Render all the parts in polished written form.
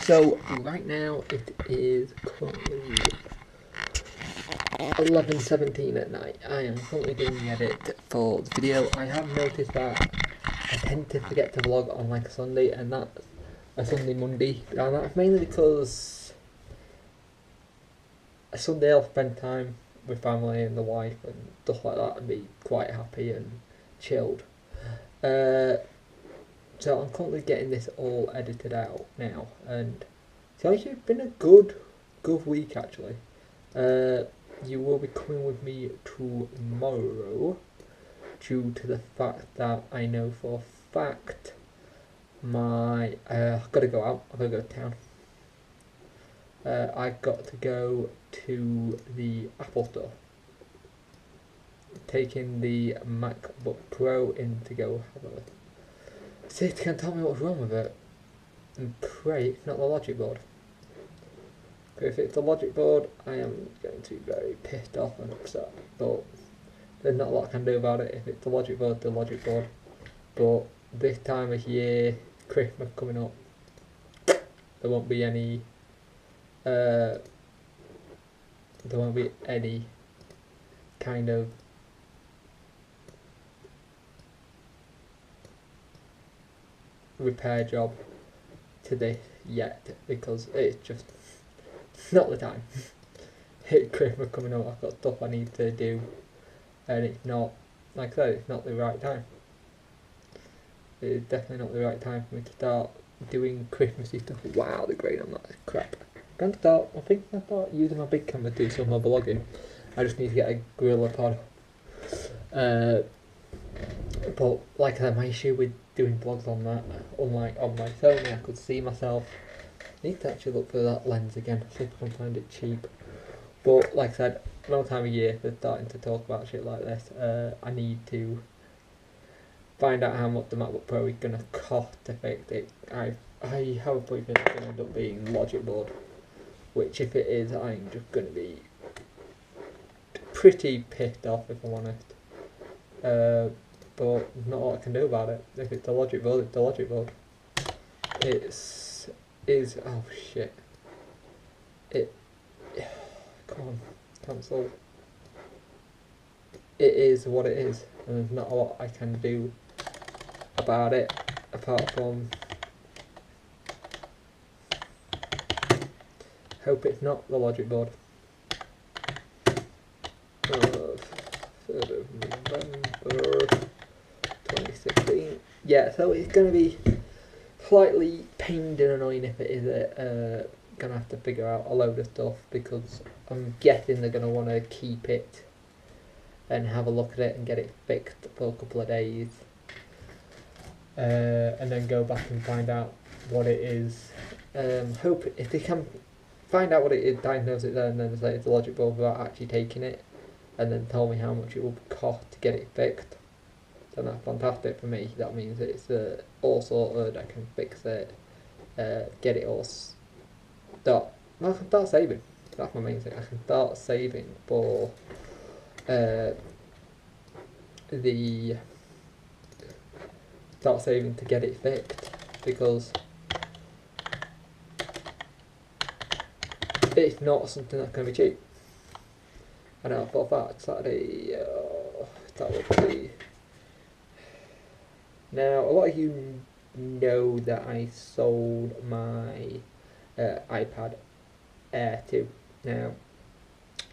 So right now it is currently 11:17 at night. I am currently doing the edit for the video. I have noticed that I tend to forget to vlog on like a Sunday, and that's a Sunday Monday, and that's mainly because a Sunday I'll spend time with family and the wife and stuff like that and be quite happy and chilled. So I'm currently getting this all edited out now, and it's actually been a good week actually. You will be coming with me tomorrow due to the fact that I know for a fact I've got to go out, I've got to go to town. I've got to go to the Apple store, taking the MacBook Pro in to go have a see if they can tell me what's wrong with it, and pray it's not the logic board. If it's the logic board, I am going to be very pissed off and upset, but there's not a lot I can do about it. If it's the logic board, the logic board. But this time of year, Christmas coming up, there won't be any kind of repair job to this yet, because it's just not the time. It's Christmas coming up, I've got stuff I need to do, and it's not, like I said, it's not the right time. It is definitely not the right time for me to start doing Christmassy stuff. Wow, the grain on that is crap. I think I'll start using my big camera to do some of my vlogging. I just need to get a gorilla pod. But like I said, my issue with doing vlogs on that, unlike on my phone, I could see myself. I need to actually look for that lens again, see if I can find it cheap. But like I said, no time of year for starting to talk about shit like this. I need to find out how much the MacBook Pro is going to cost to fix it. I have a belief it's going to end up being logic board, which if it is, I'm just going to be pretty pissed off if I'm honest. But not a lot I can do about it. If it's the logic board, it's the logic board. Oh shit. Come on, cancel. It is what it is, and there's not a lot I can do about it, apart from hope it's not the logic board. 3rd of November 2016. Yeah, so it's going to be slightly pained and annoying if it is going to have to figure out a load of stuff, because I'm guessing they're going to want to keep it and have a look at it and get it fixed for a couple of days, and then go back and find out what it is. Hope if they can find out what it is, diagnose it there, and then say it's a logic board without actually taking it, and then tell me how much it will cost to get it fixed, then that's fantastic for me. That means it's all sorted, I can fix it, get it all I can start saving. That's my main thing. I can start saving for start saving to get it fixed, because it's not something that's going to be cheap. I know for a fact Saturday, that would be. Now, a lot of you know that I sold my iPad Air 2. Now,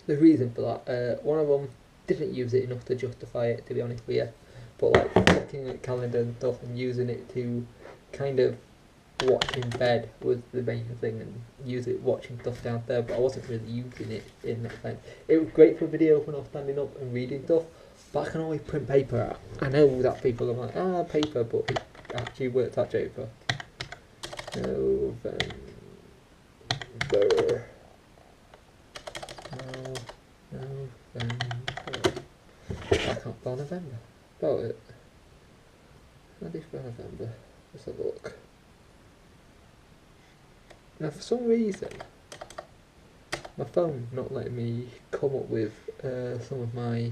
the reason for that, one of them didn't use it enough to justify it, to be honest with you, but like looking at calendar and stuff and using it to kind of watch in bed was the main thing, and use it watching stuff down there, but I wasn't really using it in that sense. It was great for video when I was standing up and reading stuff, but I can always print paper out. I know that people are like, paper, but it actually works out cheaper. November. I can't spell November. Spell it. How do you spell November? Let's have a look. Now, for some reason, my phone not letting me come up with some of my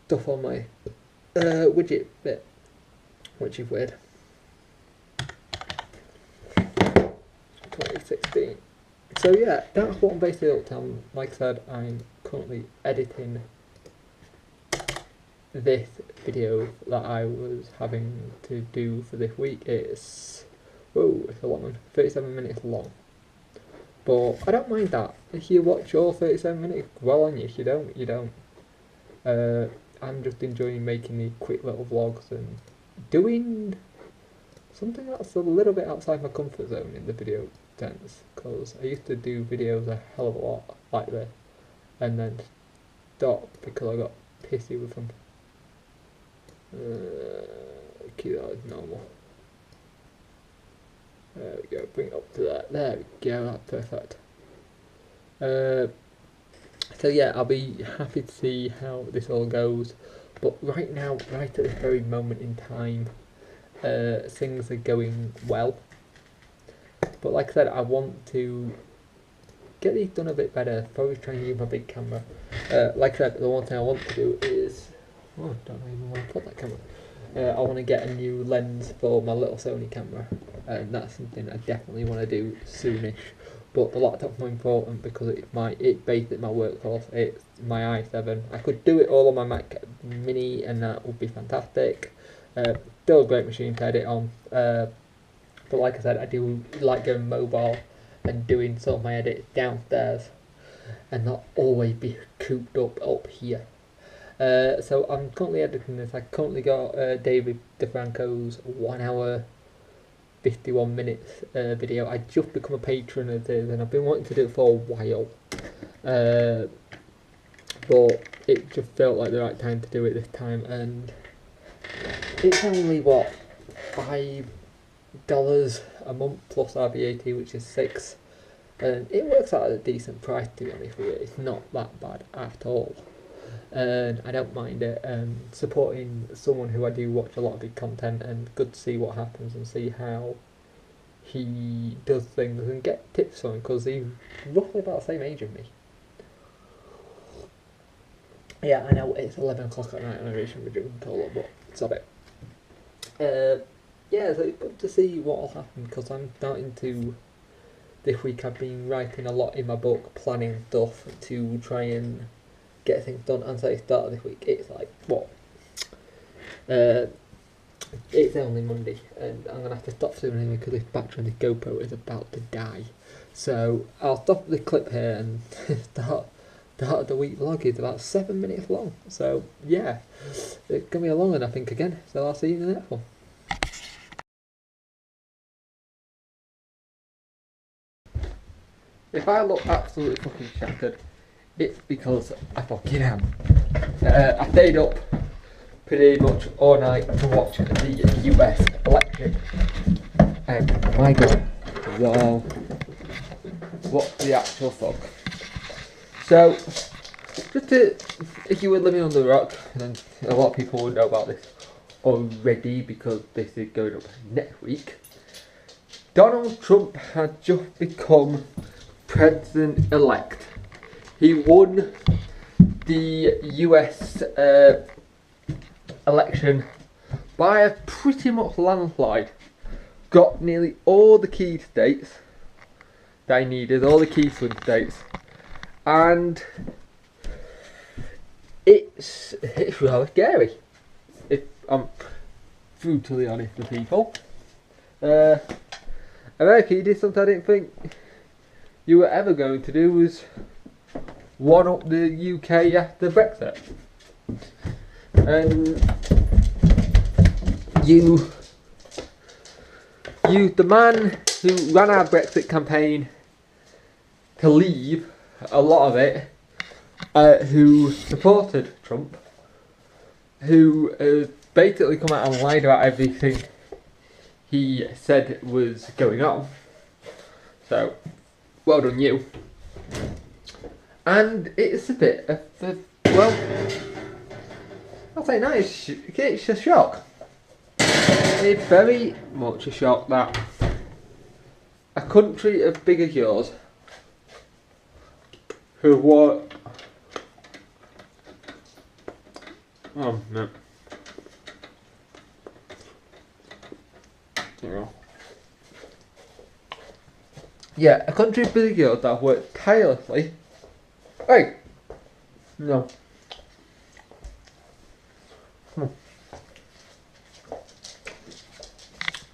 stuff on my widget bit, which is weird. 20 16. So yeah, that's what I'm basically up to. Like I said, I'm currently editing this video that I was having to do for this week. It's a long one, 37 minutes long. But I don't mind that. If you watch all 37 minutes, well on you. If you don't, you don't. I'm just enjoying making these quick little vlogs and doing something that's a little bit outside my comfort zone in the video sense, because I used to do videos a hell of a lot like this and then stop because I got pissy with them. Keep that as normal. There we go, bring it up to that. There we go, that's perfect. So yeah, I'll be happy to see how this all goes. But right now, right at this very moment in time, things are going well. But like I said, I want to get these done a bit better. Probably try and use my big camera. Like I said, the one thing I want to do is... I don't even want to put that camera. I want to get a new lens for my little Sony camera. And that's something I definitely want to do soonish. But the laptop's more important because it's based at my workhorse. It's my i7. I could do it all on my Mac Mini and that would be fantastic. Still a great machine to edit on. But like I said, I do like going mobile and doing some of my edits downstairs and not always be cooped up here. So I'm currently editing this. I currently got David DeFranco's 1 hour 51 minutes video. I just become a patron of this and I've been wanting to do it for a while, but it just felt like the right time to do it this time, and it's only what, $5 a month plus our VAT, which is $6, and it works out at a decent price, to be honest with you. It's not that bad at all, and I don't mind it. Supporting someone who I do watch a lot of his content, and good to see what happens and see how he does things and get tips from him, because he's roughly about the same age as me. Yeah, I know it's 11 o'clock at night and I really shouldn't be drinking cola, but stop it. Yeah, so it's good to see what will happen, because I'm starting to... This week I've been writing a lot in my book, planning stuff to try and get things done. And so it started this week. It's like, what? It's only Monday, and I'm going to have to stop soon anyway because this battery on the GoPro is about to die. So I'll stop the clip here and start the week vlog. Is about 7 minutes long. So yeah, it's going to be a long one I think again. So I'll see you in the next one. If I look absolutely fucking shattered, it's because I fucking am. I stayed up pretty much all night to watch the US election. And oh my god, wow, what the actual fuck. So, just to, if you were living on the rock, and a lot of people would know about this already because this is going up next week, Donald Trump had just become president-elect. He won the US election by a pretty much landslide. Got nearly all the key states that he needed, all the key swing states, and it's rather scary, if I'm brutally honest with people. America, you did something I didn't think you were ever going to do, was one up the UK after Brexit. And you the man who ran our Brexit campaign to leave a lot of it, who supported Trump, who basically come out and lied about everything he said was going on. So, well done you. And it's a bit of a, well, I'll say no, it's a shock. It's very much a shock that a country as big as yours, who what? Oh no. Yeah, a country busy girls that have worked tirelessly. Hey! No. To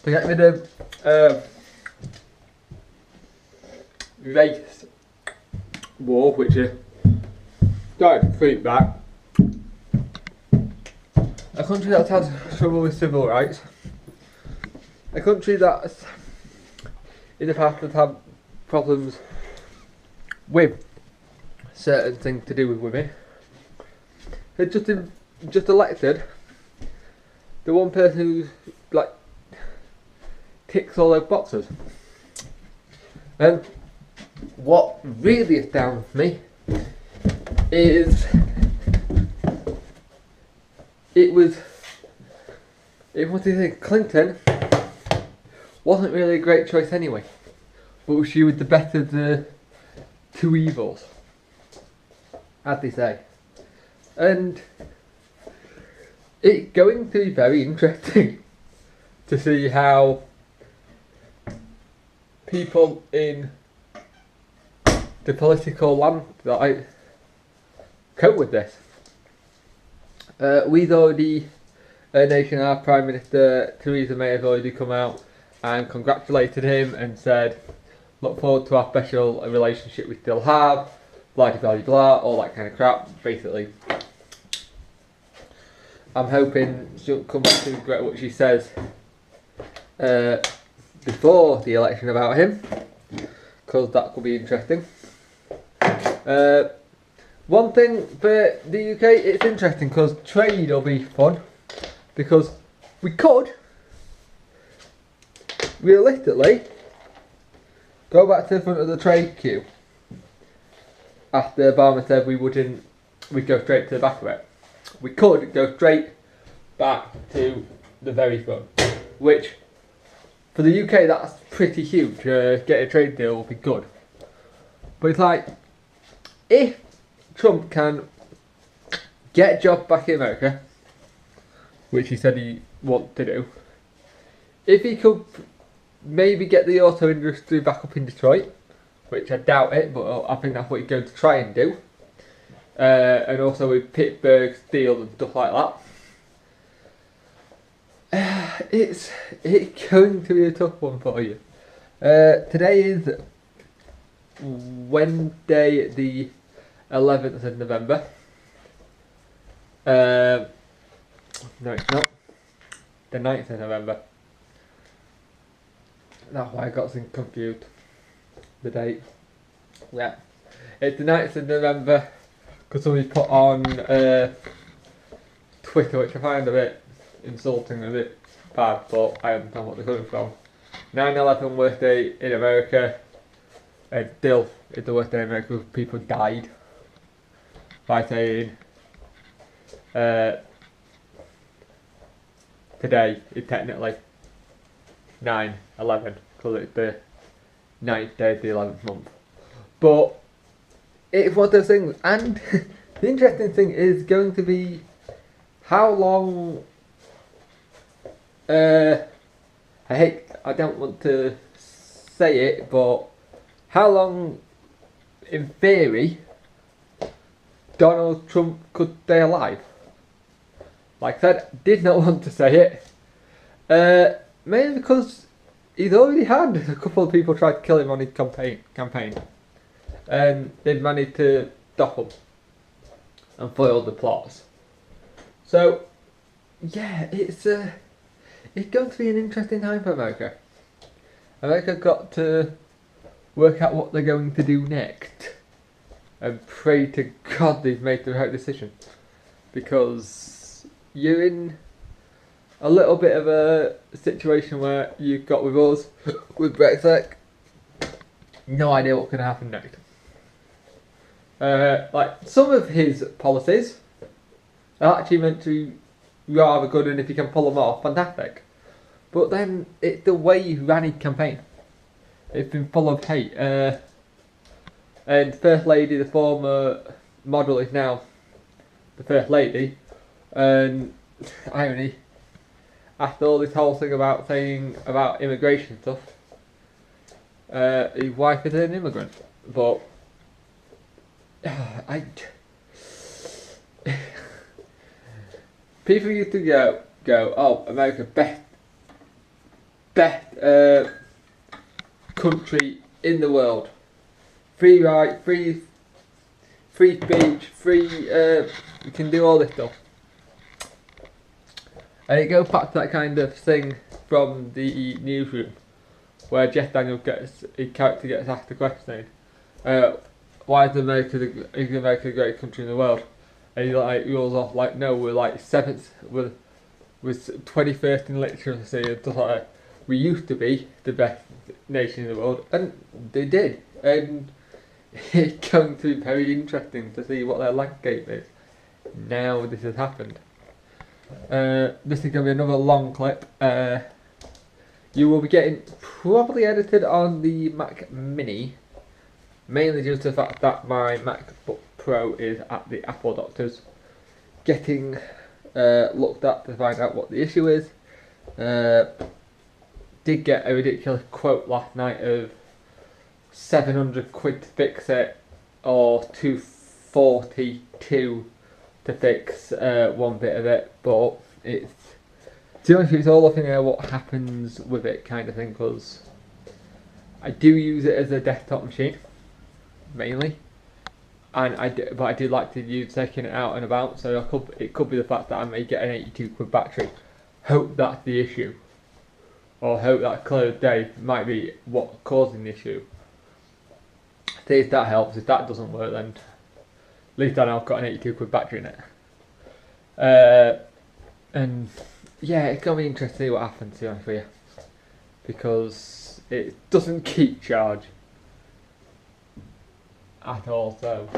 get rid of race war, which is starting to creep back. A country that's had trouble with civil rights. A country that's in the past has had problems with certain things to do with women. They just elected the one person who like ticks all those boxes. And what really astounds me is what do you think? Clinton wasn't really a great choice anyway, but she was the better of the two evils, as they say. And it's going to be very interesting to see how people in the political landscape cope with this. We've already, a nation, our Prime Minister Theresa May has already come out and congratulated him and said, look forward to our special relationship we still have, blah blah blah blah, all that kind of crap, basically. I'm hoping she'll come back to regret what she says before the election about him, because that could be interesting. One thing for the UK, it's interesting because trade will be fun, because we could realistically go back to the front of the trade queue after Obama said we'd go straight to the back of it. We could go straight back to the very front, which for the UK that's pretty huge. Get a trade deal will be good, but it's like, if Trump can get a job back in America, which he said he wants to do, if he could maybe get the auto industry back up in Detroit, which I doubt it, but I think that's what he's going to try and do, and also with Pittsburgh steel and stuff like that, it's going to be a tough one for you. Today is Wednesday the 11th of November. No, it's not. The 9th of November. That's why I got some confused. The date. Yeah. It's the 9th of November because somebody put on Twitter, which I find a bit insulting, a bit bad, but I understand what they're coming from. 9/11 worst day in America. Still, it's the worst day in America because people died. By saying today is technically 9/11 because it's the 9th day of the 11th month. But it's one of those things, and the interesting thing is going to be how long. I don't want to say it, but how long, in theory, Donald Trump could stay alive. Like I said, did not want to say it. Mainly because he's already had a couple of people try to kill him on his campaign. And they've managed to stop him and foil the plots. So, yeah, it's going to be an interesting time for America. America got to work out what they're going to do next. And pray to God they've made the right decision, because you're in a little bit of a situation where you've got with us, with Brexit, no idea what's going to happen next. Like, some of his policies are actually meant to be rather good, and if you can pull them off, fantastic. But then it's the way he ran his campaign. It's been full of hate. And First Lady, the former model, is now the First Lady. And irony, after all this whole thing about saying about immigration stuff, his wife is an immigrant, but I people used to go, oh, America, best country in the world, free right, free speech, free, you can do all this stuff. And it goes back to that kind of thing from the newsroom, where Jeff Daniels his character gets asked the question, why is America the greatest country in the world? And he like rolls off like, no, we're like 7th, we're 21st in literacy, and stuff like that. We used to be the best nation in the world, and they did. And it's going to be very interesting to see what their landscape is now this has happened. This is going to be another long clip. You will be getting probably edited on the Mac Mini, mainly due to the fact that my MacBook Pro is at the Apple doctors, getting looked at to find out what the issue is. Did get a ridiculous quote last night of 700 quid to fix it, or 242 to fix one bit of it, but it's, to be honest, it's all up in the air what happens with it kind of thing, because I do use it as a desktop machine mainly, and but I do like to use taking it out and about, so it could be the fact that I may get an 82 quid battery. Hope that's the issue, or hope that clear day might be what causing the issue. See if that helps. If that doesn't work, then at least I know I've got an 82 quid battery in it. And yeah, it's gonna be interesting to see what happens, to be honest with you, because it doesn't keep charge at all. So,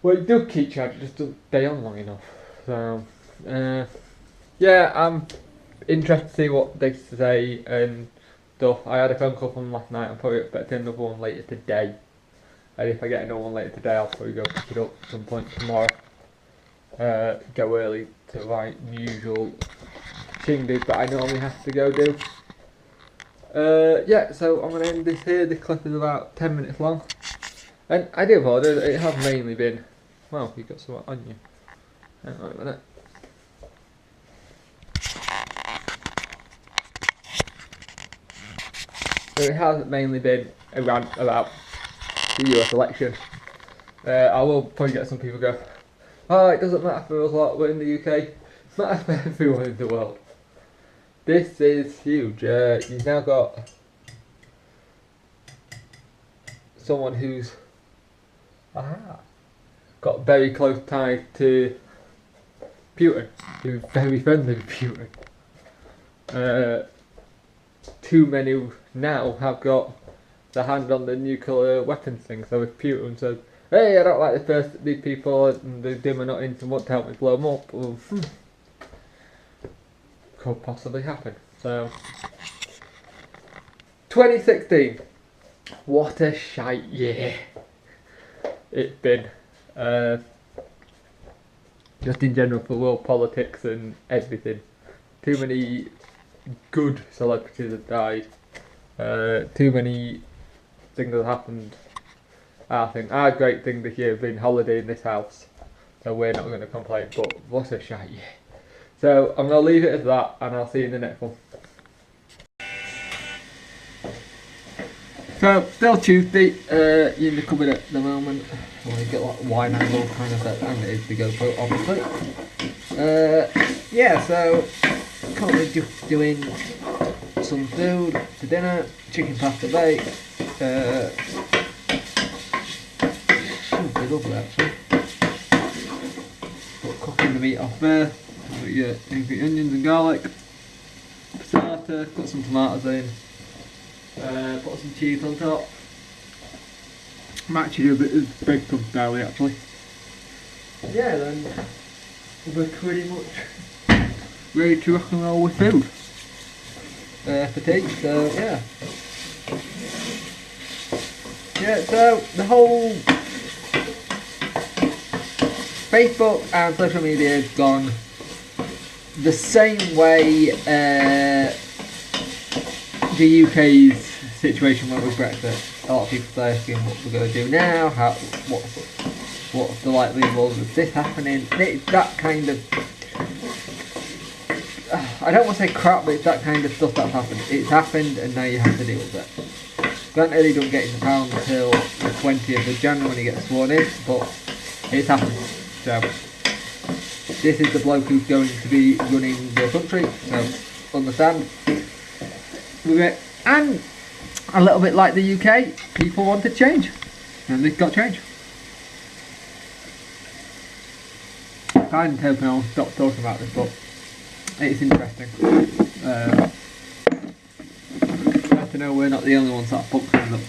well, it does keep charge, it just doesn't stay on long enough. So, yeah, I'm interested to see what they say and stuff. I had a phone call from them last night. I'm probably expecting another one later today. And if I get another one later today, I'll probably go pick it up at some point tomorrow. Go early to my usual shindig that I normally have to go do. Yeah, so I'm going to end this here. This clip is about 10 minutes long. And I do apologise, it has mainly been... Well, you've got something on you. Hang on a minute. So it has mainly been a rant about the US election. I will probably get some people go, oh, it doesn't matter for us lot, we're in the UK. It matters for everyone in the world. This is huge. You've now got someone who's got very close ties to Putin, who's very friendly with Putin. Too many now have got their hand on the nuclear weapons thing, so if Putin says, hey, I don't like these people and they're dim or not into want to help me blow them up, well, could possibly happen. So 2016, what a shite year it's been, just in general for world politics and everything. Too many good celebrities have died, too many things have happened. I think our great thing this year has been holiday in this house, so we're not going to complain, but what a shite year. So I'm going to leave it at that, and I'll see you in the next one. So, still Tuesday, you're in the cupboard at the moment. Well, you get like wine angle kind of that, and it is the GoPro, obviously. Yeah, so currently just doing some food for dinner, chicken pasta bake. Should be lovely actually. But cooking the meat off there. Put your onions and garlic, passata, cut some tomatoes in. Put some cheese on top. Might actually do a bit of breadcrumb style actually. Yeah, then we're pretty much ready to rock and roll with food for tea. So yeah, so the whole Facebook and social media has gone the same way the UK's situation went with Brexit. A lot of people are asking what we're going to do now, what's the likelihood of this happening. It's that kind of, I don't want to say crap, but it's that kind of stuff that's happened. It's happened and now you have to deal with it. Granted, he don't get into power until the 20th of January when he gets sworn in, but it's happened. So, this is the bloke who's going to be running the country, so understand with it. And a little bit like the UK, people wanted change, and they've got change. I kind of hoping I'll stop talking about this, but it's interesting. Glad to know we're not the only ones that fucked things up.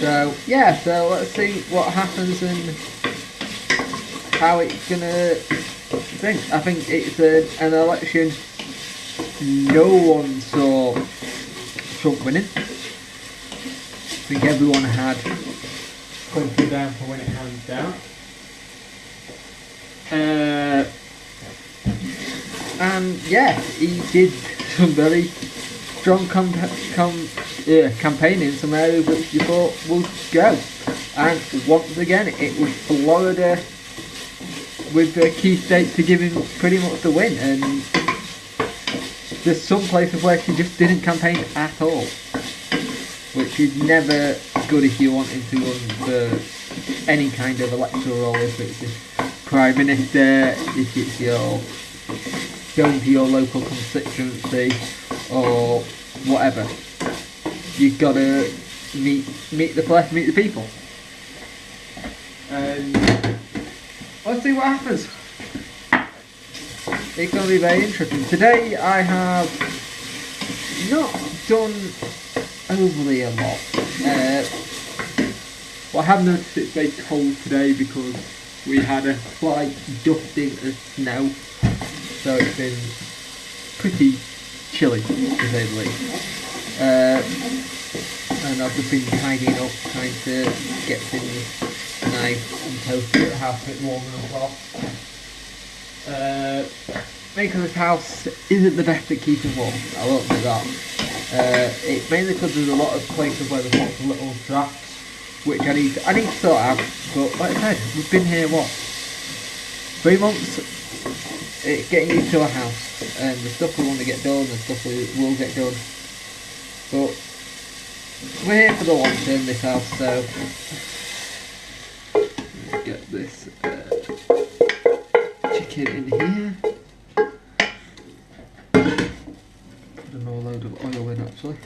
So yeah, so let's see what happens and how it's gonna thing. I think it's an election no one saw Trump winning. I think everyone had Clinton down for when it hands down. And yeah, he did some very strong campaigning in some areas which you thought would go. And once again, it was Florida with the key state to give him pretty much the win. And there's some places where she just didn't campaign at all, which is never good if you're wanting to run for any kind of electoral role, if it's the Prime Minister, if it's your going to your local constituency or whatever. You've got to meet the flesh, meet the people. And let's see what happens. It's going to be very interesting. Today I have not done overly a lot. Well, I have noticed it's very cold today because we had a slight dusting of snow, so it's been pretty chilly to say the least. And I've just been tidying up, trying to get things nice and toasty at the house, a bit warmer as well. Because this house isn't the best at keeping warm, I won't do that. It's mainly because there's a lot of places where there's lots of little drafts, which I need to sort out. But like I said, we've been here what? 3 months? It's getting used to a house, and the stuff we want to get done, the stuff we will get done. But we're here for the long term, this house, so let's get this chicken in here. Put another load of oil in actually.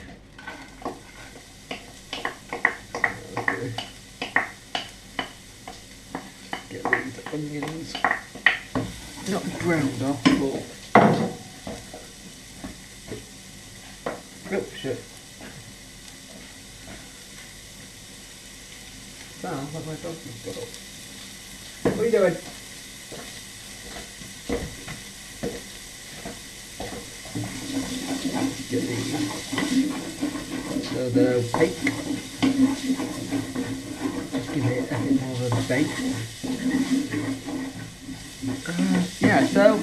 Get these onions not browned off, but oh shit. Sounds like my dog just got up. What are you doing? Get these so they're opaque. Just give it a bit more of a bake. Yeah, so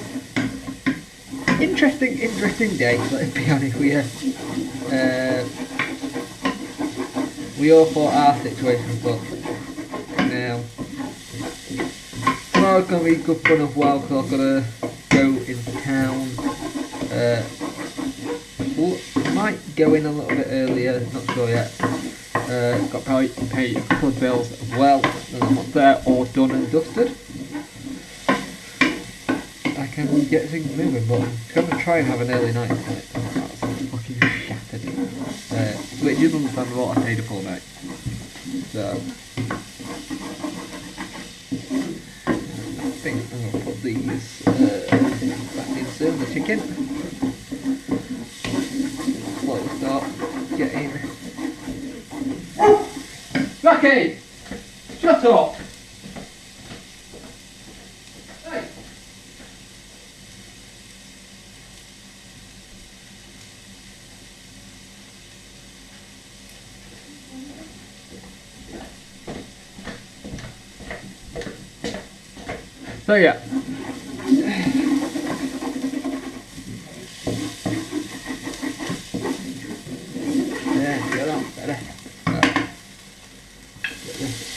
interesting day, let's be honest with you. We all thought our situation, but now tomorrow's going to be good fun as well, because I've got to go into town. Might go in a little bit earlier, not sure yet. Got to probably pay a couple of bills as well, and I'm up there all done and dusted. I can get things moving, but I'm going to try and have an early night tonight. That's fucking shattered. Which is understandable, I stayed up all night. So I think I'm going to put these back in soon, the chicken. Slowly start getting... Rocky! Shut up! Hey! So yeah,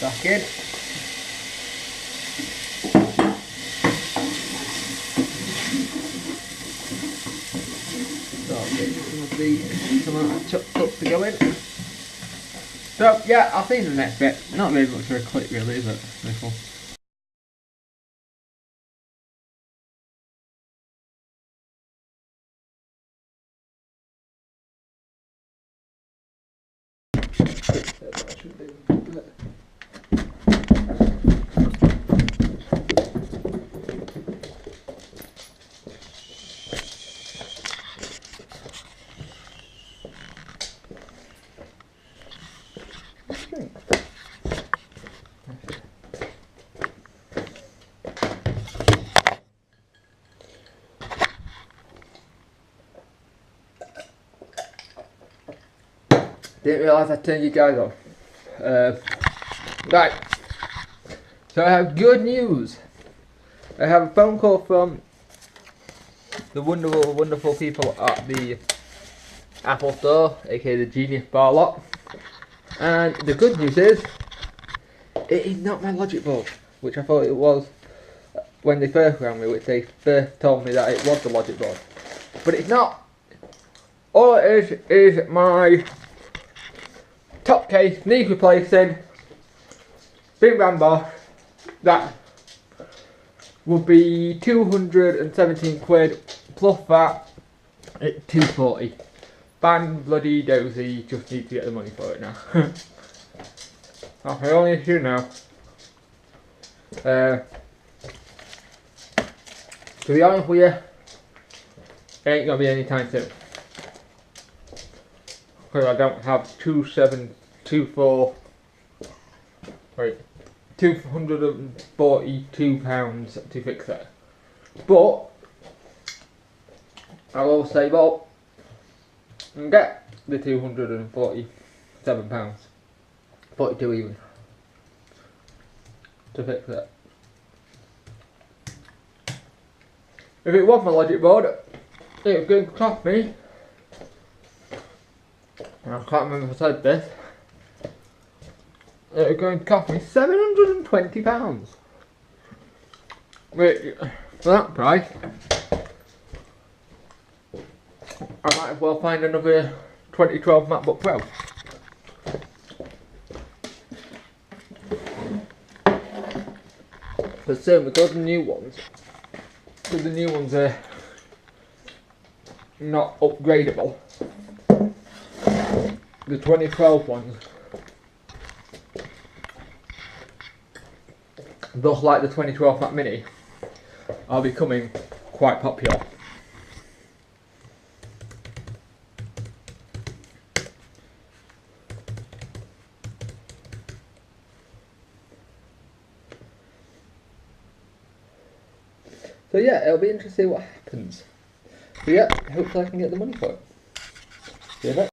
back in. So I'll get some of the tomato chopped up to go in. So yeah, I'll see you in the next bit. Not really much for a clip really, is it? This one. Didn't realise I turned you guys off. Right, so I have good news. I have a phone call from the wonderful, wonderful people at the Apple Store, aka the Genius Bar lot. And the good news is, it is not my logic board, which I thought it was when they first rang me, which they first told me that it was the logic board. But it's not. All it is my top case, need replacing, big round bar, that would be 217 quid plus that at 240. Bang bloody dozy, just need to get the money for it now. That's my only issue now. To be honest with you, it ain't gonna be any time soon. Because I don't have £242 to fix it. But I will save up and get the £247, 42 even, to fix it. If it was my logic board, it was going to cost me, I can't remember if I said this, it was going to cost me £720. Which, for that price, I might as well find another 2012 MacBook Pro. But soon we got the new ones. Because the new ones are not upgradable. The 2012 ones, thus like the 2012 Mac Mini, are becoming quite popular. So yeah, it'll be interesting to see what happens. So yeah, hopefully I can get the money for it. See you in a bit.